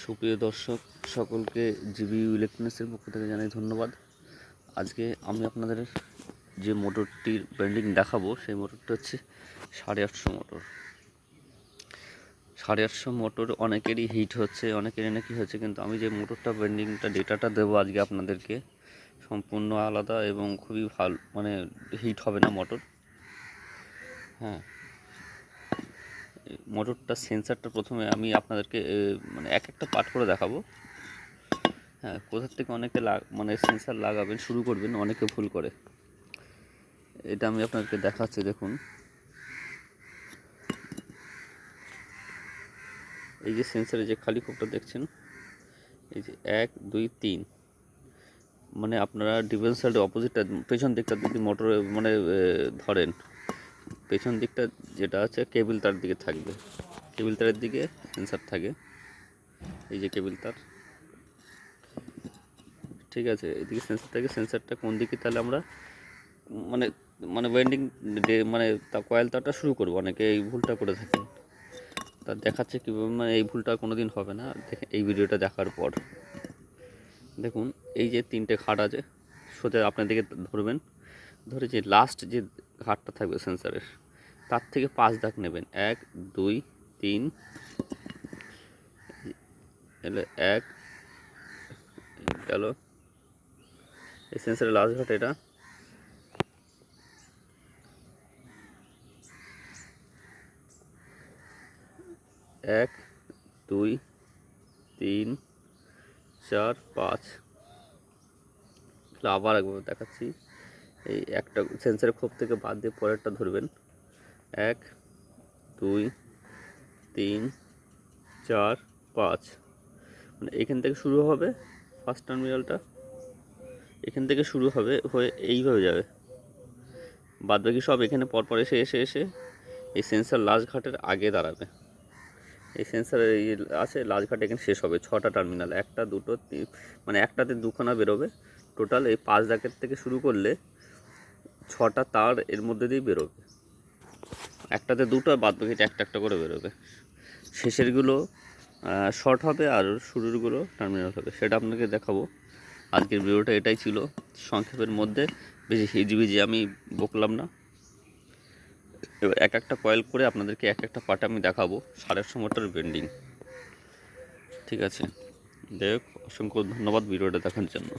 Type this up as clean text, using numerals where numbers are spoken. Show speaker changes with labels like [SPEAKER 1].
[SPEAKER 1] সুপ্রিয় দর্শক সকলকে জিবি ইলেকট্রনিক্সের পক্ষ থেকে জানাই ধন্যবাদ। আজকে আমি আপনাদের যে মোটরটির বেন্ডিং দেখাবো সেই মোটরটা হচ্ছে 850 মোটর। 850 মোটর অনেকেরই হিট হচ্ছে, অনেকেরই নাকি হচ্ছে, কিন্তু আমি যে মোটরটা বেন্ডিংটা ডেটাটা দেবো আজকে আপনাদেরকে সম্পূর্ণ আলাদা এবং খুবই ভালো, মানে হিট হবে না মোটর। হ্যাঁ, মোটরটা সেন্সারটা প্রথমে আমি আপনাদেরকে মানে এক একটা পার্ট করে দেখাবো। হ্যাঁ, কোথার থেকে অনেকে মানে সেন্সার লাগাবেন শুরু করবেন, অনেকে ভুল করে। এটা আমি আপনাদেরকে দেখাচ্ছি, দেখুন এই যে সেন্সারের যে খালি কোপটা দেখছেন, এই যে 1 2 3, মানে আপনারা ডিফারেন্সিয়ালের অপোজিটটা পেছন দিকটা যদি মোটর মানে ধরেন, পেছন দিকটা যেটা আছে কেবল তার দিকে থাকবে, কেবল তারের দিকে সেন্সার থাকে। এই যে কেবল তার, ঠিক আছে, এদিকে সেন্সার থাকে। সেন্সারটা কোন দিকে, তাহলে আমরা মানে মানে ওয়েন্ডিং মানে তা কয়েল তারটা শুরু করবো। অনেকে এই ভুলটা করে থাকেন, তা দেখাচ্ছে কীভাবে, মানে এই ভুলটা কোনো দিন হবে না দেখে এই ভিডিওটা দেখার পর। দেখুন এই যে 3টে ঘাট আছে, সোজা আপনার দিকে ধরবেন, ধরে যে লাস্ট যে ঘাটটা থাকবে সেন্সারের তার থেকে 5 দাগ নেবেন। 1 2 3 এলে 1 গেল, এই সেন্সারের লাস্ট ঘাট এটা। 1 2 3 4 5, আবার একবার দেখাচ্ছি। এই একটা সেন্সারের খোপ থেকে বাদ দিয়ে পরেরটা ধরবেন। 1 2 3 4 5, মানে এখান থেকে শুরু হবে ফার্স্ট টার্মিনালটা, এখান থেকে শুরু হবে হয়ে এইভাবে যাবে, বাদ বাকি সব এখানে পরপর এসে এসে এসে এই সেন্সার লাস্ট ঘাটের আগে দাঁড়াবে। এই সেন্সারের এই আছে লাস্ট ঘাট এখানে শেষ হবে। 6টা টার্মিনাল, 1টা 2টো 3, মানে একটাতে 2খানা বেরোবে টোটাল। এই 5 দাগের থেকে শুরু করলে 6টা তার এর মধ্যে দিয়ে বেরোবে, একটাতে 2টো, বাদ বাকিটা একটা একটা করে বেরোবে। শেষেরগুলো শর্ট হবে আর শুরুরগুলো টার্মিনাল হবে, সেটা আপনাকে দেখাবো। আজকের ভিডিওটা এটাই ছিল, সংক্ষেপের মধ্যে, বেশি হিজিবিজি আমি বকলাম না। এবার এক একটা কয়েল করে আপনাদেরকে এক একটা পার্ট আমি দেখাবো 850 মোটর বেন্ডিং। ঠিক আছে, দেখ, অসংখ্য ধন্যবাদ ভিডিওটা দেখার জন্য।